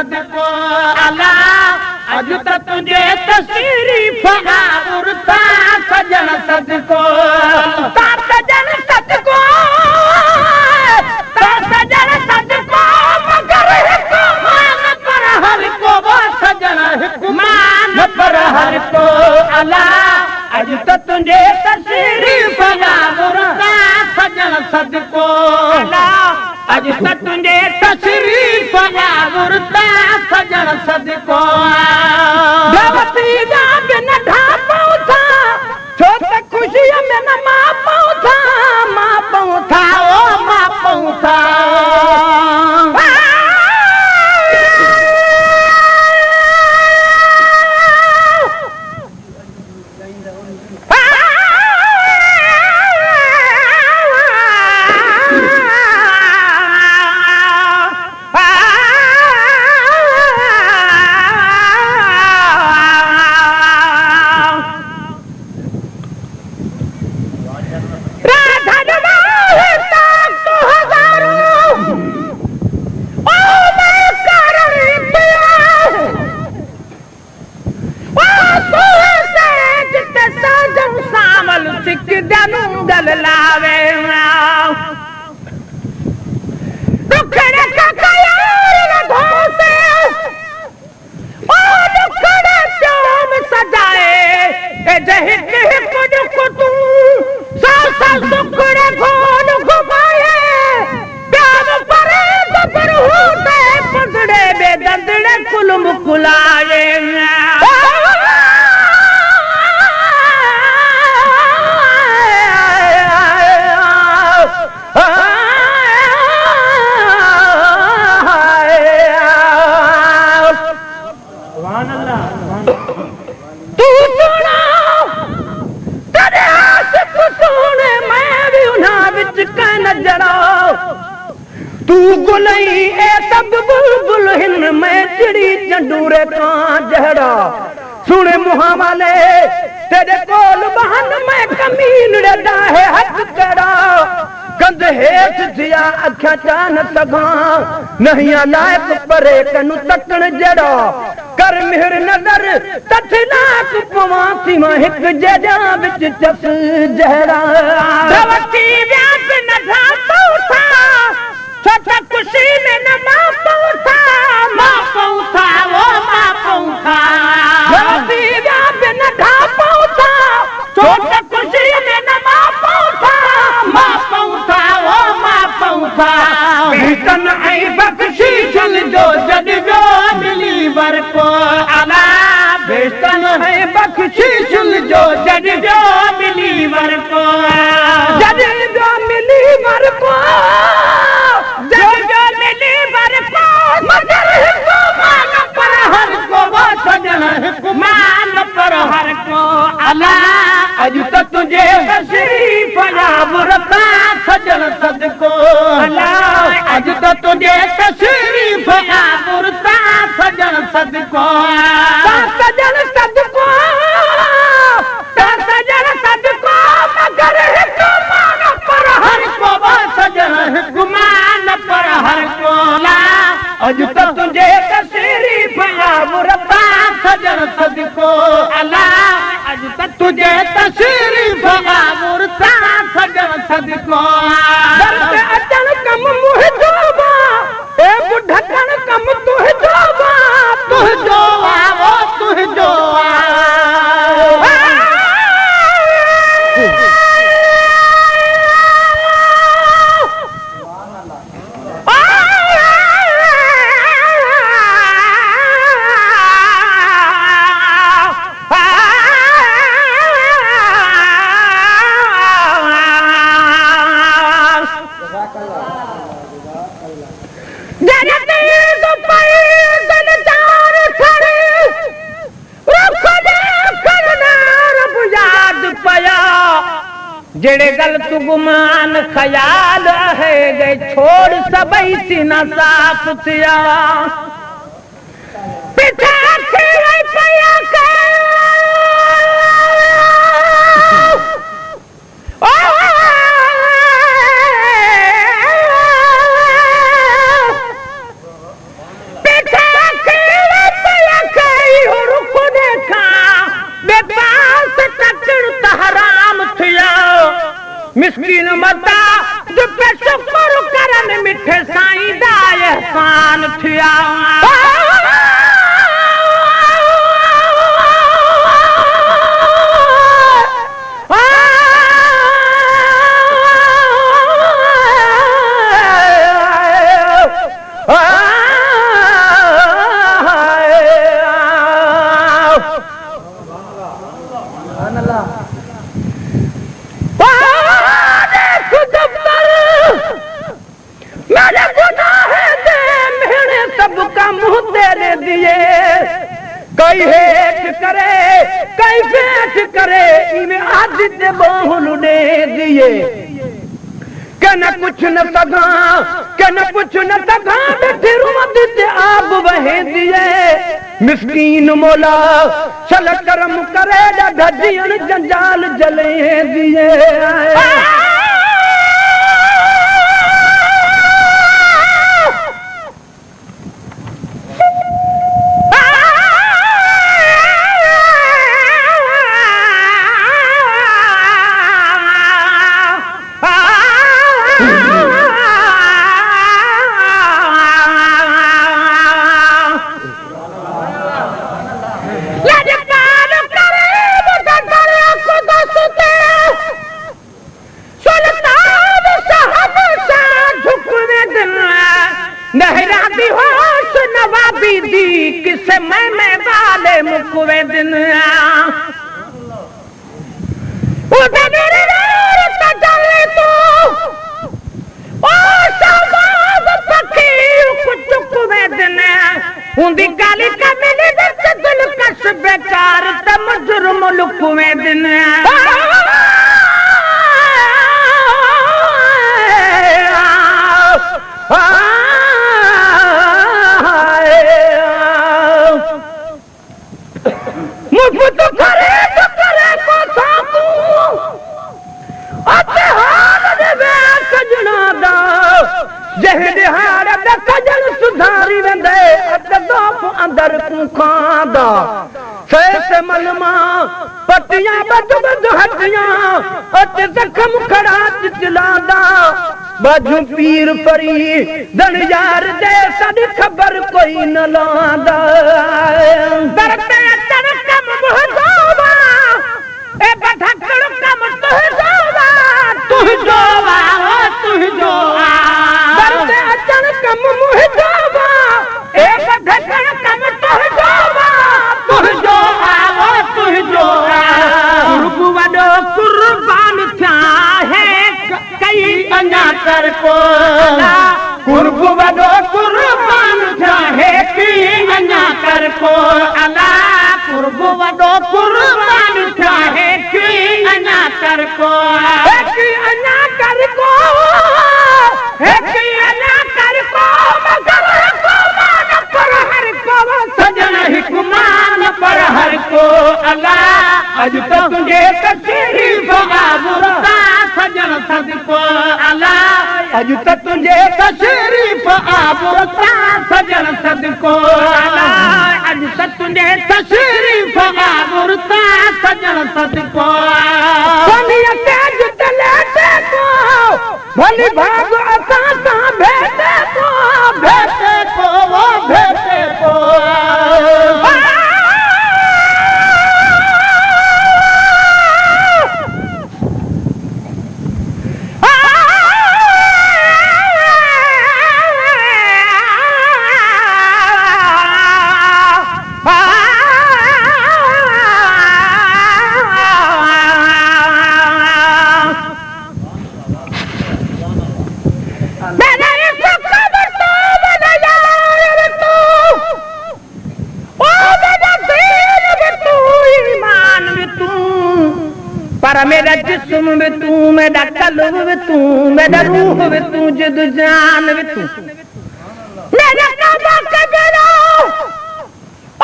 सदको अला अज त तुझे तशरीफ आवरता सजन सदको ता सजन सदको ता सजन सदको मगर हिक मान पर हर को वो सजन हिक मान पर हर को अला अज त तुझे तशरीफ आवरता सजन सदको अला अज त तुझे तशरीफ आवरता सजन सदको भवती जा बिन ढापो था छो त खुशी में न मां पहुंचा ओ मां पहुंचा तू गुलई ए सब बुलबुल हिन में चिड़ी चंडूरे का जहरा सुने मुहा वाले तेरे कोल बहन में कमीन रदा है हक करा कंध हेठ दिया अखा चान सगा नहीं लायक परे कनु तकन जड़ा कर मिहर नजर तथलाक पवासी मां हिक जजा विच चस जहरा भवती व्यास न ढापो था छोटा खुशी में न मां पहुंचा ओ मां पहुंचा भवती व्यास न ढापो था छोटा खुशी में न मां पहुंचा ओ मां पहुंचा बेतन आई बख्शी चल जो जद जो मिली वर को अला बेतन है बख्शी चल जो जद जो मिली वर को जद जो मिली वर को मगर हिको मान पर हर को वो सजन हिको मान पर हर को अला अज त तुझे तशरीफ आवरता सजन सदको अला अज त तुझे तशरीफ आवरता सजन सदको सजन सदको मगर हिको मान पर हर को वो सजन हिको मान पर हर को अज त तुझे तशरीफ आवरता सजन सदको अला अज त तुझे तशरीफ आवरता सजन सदको दर्द अचन कम मुह जोबा ए बुढ़कन कम तुह जोबा वो तुह जोआ जेड़े गल तू गुमान ख्याल है गए छोड़ सबई सीना साफ थिया पिछा खेल पया पिछा मिस्किन मता दुपे शुक्र करन मिठे साईं दा एहसान थिया मेरे गुनाह दे मेरे सबका मुंह तेरे दिए कई हेठ करे कई पेट करे इन्हें आदित्य बहुल दे दिए के न कुछ न सगा के न कुछ न सगा बैठे आदित्य आप वहे दिए मिस्कीन मोला चल करम करे ढजियन जंजाल जले दिए किसे मैं वाले मुकुवे दिन उन्दी गाली का मैंने दिल कश बेकार तम जुर्म लुकुवे दिन मुफ्त करे को साकू अते हाल दे कजना दा जहदे हाल दे कजन सुधारी वेंदे अते दोफ अंदर तू खांदा से मलमा पटियां बद बद हटियां अते जख्म खड़ा चिलादा बाजू पीर परी दन यार दे सद खबर कोई न लादा दरते तरकम मुहजोवा ए बधकड़ कम तुहजोवा तुहजोवा तुहजोवा दरते तरकम मुहजोवा ए बधकड़ कम तुहजोवा तुहजोवा तुहजोवा कुर्ब वडो कुर्बान था है कई अञा कर को कुर्ब वडो कुर्बान था है कई अञा कर को अला कुर्ब वडो कुर्बान था है कई अञा कर को कई अञा कर को है कई अञा कर को मगर को मान पर हर को सजन हिकमान पर हर को अला अज तो तुझे तशरीफ आबुरता सजन सदको अला अज तो तुझे तशरीफ आबुरता सजन सदको अला अज तो तुझे तशरीफ आबुरता सजन सदको बनिया तेज तले को भली भाग असा सा भेटे को वो भेटे को पर मेरा जिस्म भी तू मेरा कल्ब भी तू मेरा रूह भी तू जिद जान भी तू मेरा काबा कबीरा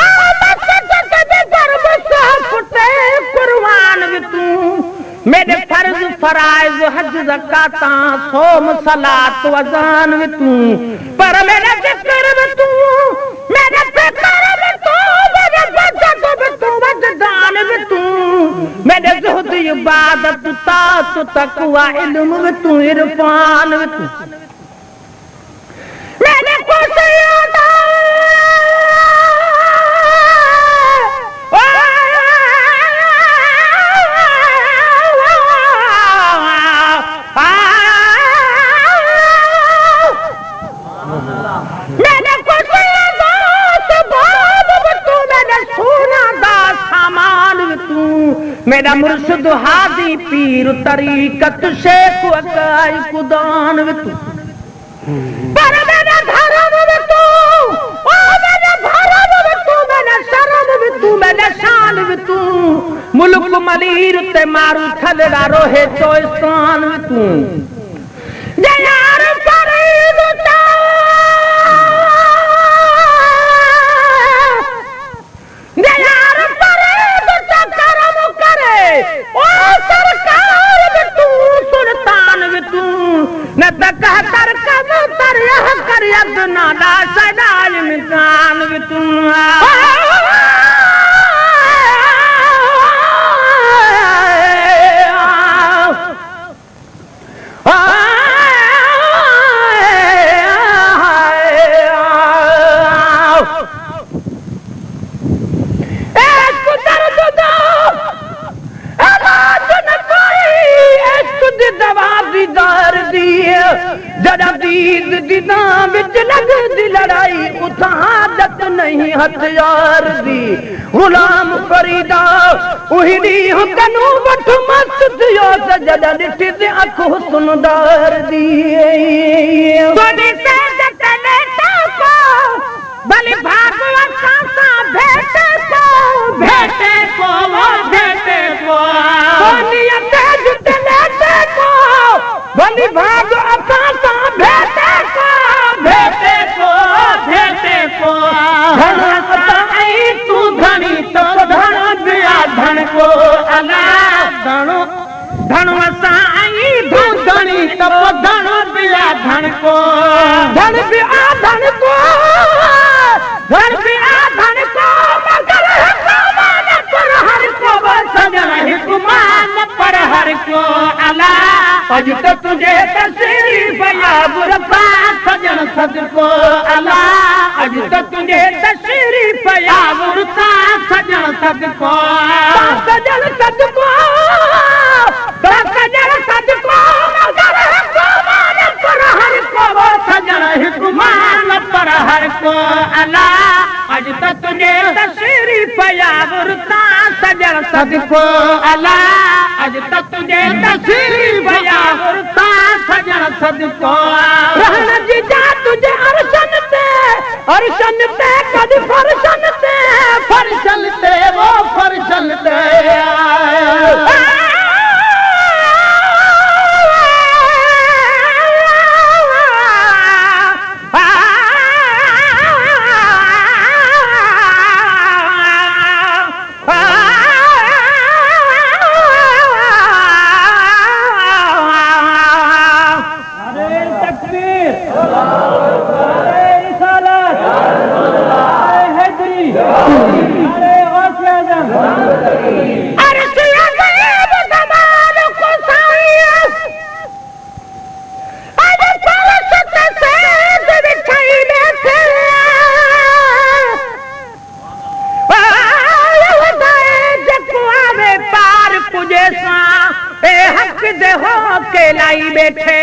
ओ मस्जिद के दरब से फुटे कुर्बान भी तू मेरे फर्ज फराइज हज ज़काता सोम सलात वज़ान भी तू पर मेरा जिक्र भी तू मेरा फिक्र भी तू मेरा वजद भी तू वजदान में तू मेरे ज़ुहद इबादत तात तकवा इल्म में तू इरफान में तू मैंने कुछ याद मैंने कुछ मेरा मुर्शिद हादी पीर तरीकत शेख अकाई कुदान तू पर मेरा धर्म में तू ओ मेरा धर्म में तू मेरा शर्म में तू मेरा शान में तू मुल्क मलीर ते मारू थलड़ा रोहे चोइस्तान में तू जयार फरीद जयार फरीद करम करे ओ सरकार में तू सुल्तान में तू न कहतर कब तर यह कर यदना ला सदाल में कान में तू जरा दीद दिना विच लग दी लड़ाई उठा आदत नहीं हथियार दी गुलाम फरीदा उहिड़ी कनू वठ मस्त थियो जदा ॾिठी ते अख हुस्नदार दी सोनी से जतने को भली भाग असां सां भेटे को सोनी ते जतने को भली भाग असां सां भेटे को धन आई तू धनी तो धन दिया धन को अला धन असां आई तू धनी तो धन दिया धन को धन दिया धन को मगर हुक्मान पर हर को सजन हुक्मान पर हर को अला अज तो तुझे तशरीफ या बुरफा सजन सदको अला अज तो तुझे तशरीफ या बुरफा सजन सदको मगर हुक्मान पर हर को सजन हुक्मान पर हर को अला अज तो तुझे तशरीफ या बुरफा सजन सदको अला अज तो तुझे तशरीफ या बुरफा सजन सदको रहन जी जा तुझे अरशन ते कद फरशन ते वो फरशन ते लाई बैठे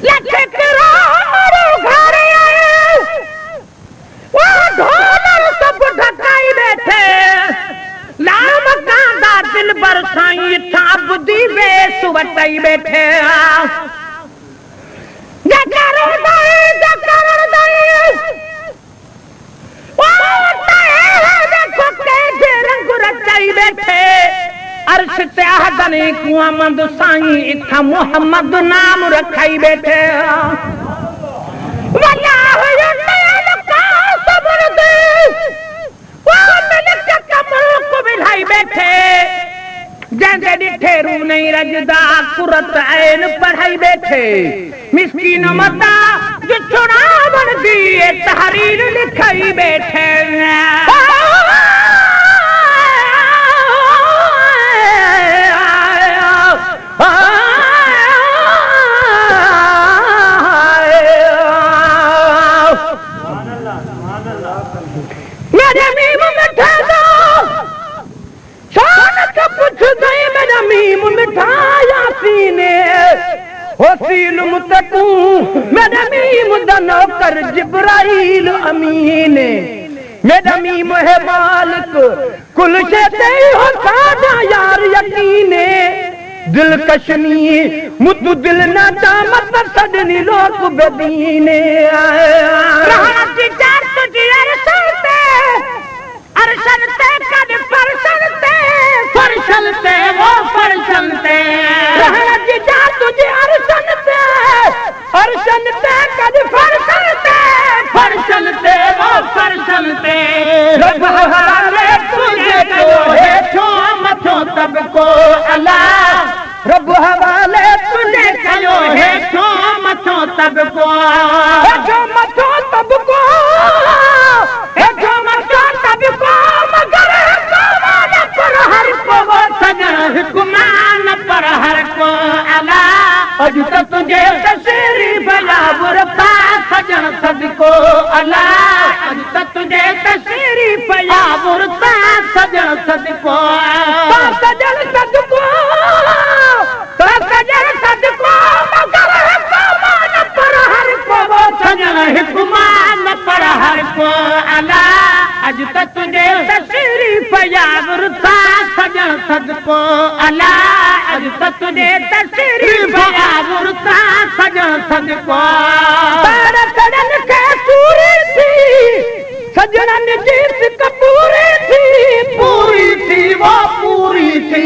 लख करोड़ घर आए वो ढोलर सब ढकाई बैठे लाम कांदा दिल बरसाई थाप दी वे सुवटाई बैठे जकर दई वो देखो के रंग रचाई बैठे अर्श ते आहदने कुआमद साईं इथा मोहम्मद नाम रखाई बैठे वल्लाह युल का सब्र दे वो मिलक कमल को बिठाई बैठे जैसे डिठे रू नहीं रजदा कुरत ऐन पढ़ाई बैठे मिस्कीन मता जो चुनाव दी तहरीर लिखाई बैठे वसील मुतकू मेरा मीम दनो कर जिब्राइल अमीन मेरा मीम है मालिक कुल शे हो सादा यार यकीने दिल कशनी मुतु दिल ना दामत सदनी लोक बदीने रात चार तुझे अरशन ते कद फरशन ते वो फरशन ते रात चार तुझे अरशन ते कद फरशन ते वो फरशन ते रब हवाले तुझे को है छो मथो तब को अल्लाह रब हवाले तुझे कयो है छो मथो तब को मथो तब को मगर पर हर को सजन हुक्मान पर हर को अला अज तो तुझे तशरीफ यावर पा सजन सदको अला अज तो तुझे तशरीफ यावर पा सजन सदको सजन सदको मगर हुक्मान पर हर को सजन हुक्मान पर हर को अला अज तो तुझे तशरीफ यावर पा सजन सदको अला अज तो तुझे तशरीफ यावर पा सजन सदको सजन के सूरी थी सजन जीत कपूरी थी वो पूरी थी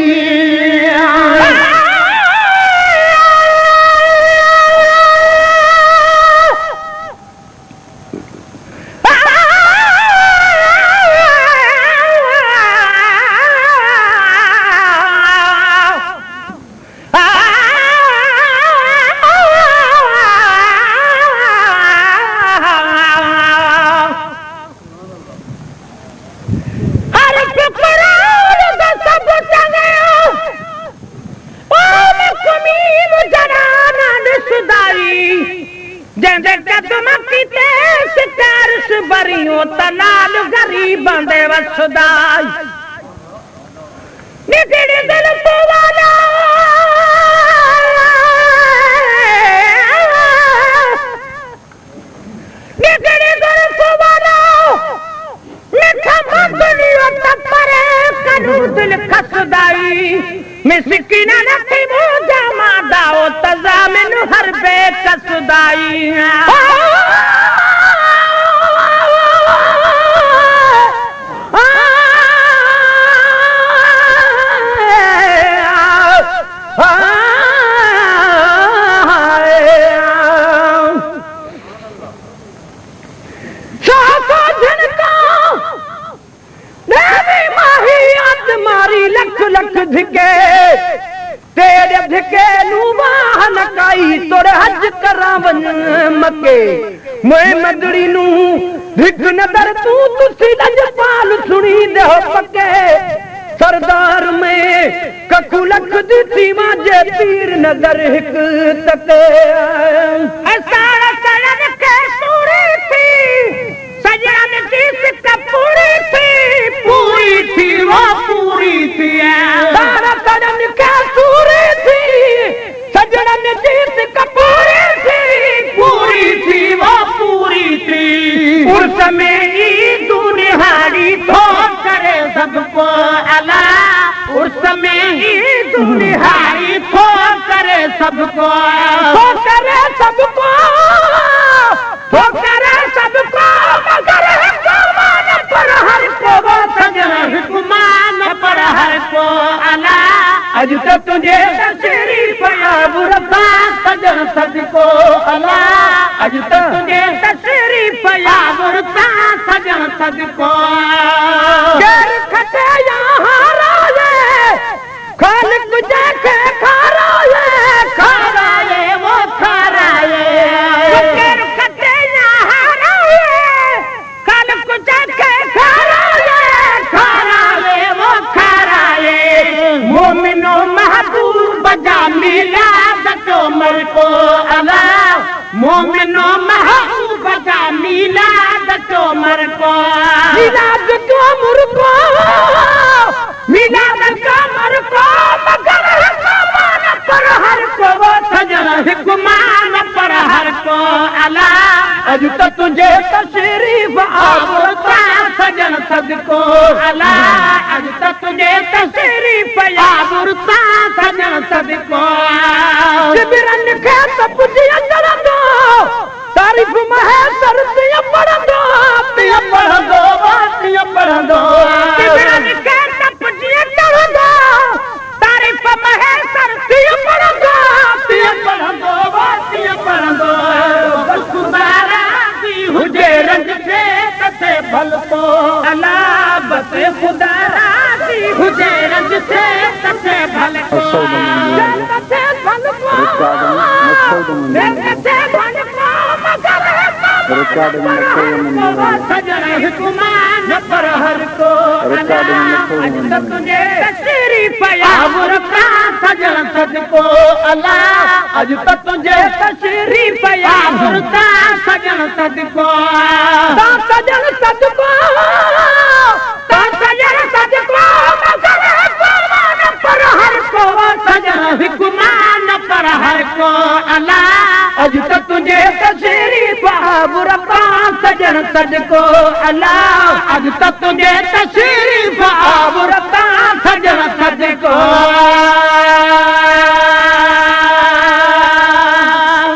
तलाल गरीब दे वसदाई निकड़ी दिल वाला निकड़ी दिल वाला मिठा मदनी तपरे करू दिल खसदाई मिसकीना नथी मोजा मादाओ तजामिन हर बे कसदाई लख लख धिके तेरे धिके लूवाह नकाई तोरे हज करावन मके मोए मदड़ी नू धिक नदर तू तुसी लजपाल सुनी दे हो पके सरदार में कखु लख दी माजे पीर नगर हिक तके सारा सजन के सूरी थी सजन की सिक पूरी थी वो पूरी थी सारा सजन के सूरी थी सजन की सिक पूरी थी वो पूरी थी उर्स में ईद निहारी तो करे सबको अला उर्स में ईद निहारी तो करे सबको मगर हुक्मान पर हर को सजन हुक्मान पर हर को अला अज तो तुझे तशरीफ यावर पा सजन सदको अला अज तो तुझे तशरीफ यावर पा सजन सदको गेर खटे यहाँ राये खालिक जैसे खाराये वो खाराये गेर खटे यहाँ राये खालिक जैसे खाराये वो खाराये मोमिनो महबूब बजा मिलाद तो मर को अला मोमिनो महबूब बजा मिलाद तो मर को मिलाद तो मर को मिलाद तो मर को मगर हुक्मान पर हर को वो सजन हिकुमान पर हर को अला अज त तुझे तशरीफ आबुरता सजन सदको अला अज त तुझे तशरीफ आबुरता सजन सदको शिबिरन खे त पुजी अंदरंदो तारीफ महे सरतिय पढ़ंदो तिय पढ़ंदो शिबिरन खे त पुजी अंदरंदो तारीफ महे सरतिय पढ़ंदो तिय पढ़ंदो बस खुदारा दी हुजे रंग से कते भल को अला बस खुदारा दी हुजे रंग से कते भल को कते भल को कते भल को सजन हिकुमान पर हर को अला तुझे तशरीफ आबुरता सजन सदको अला अज त तुझे तशरीफ आबुरता सजन सदको सजन सदको पर हर को सजन हिकुमान पर हर को अला अज त तुझे तशरीफ आबुरता सजन सदको अला अज त तुझे तशरीफ आबुरता सजन सदको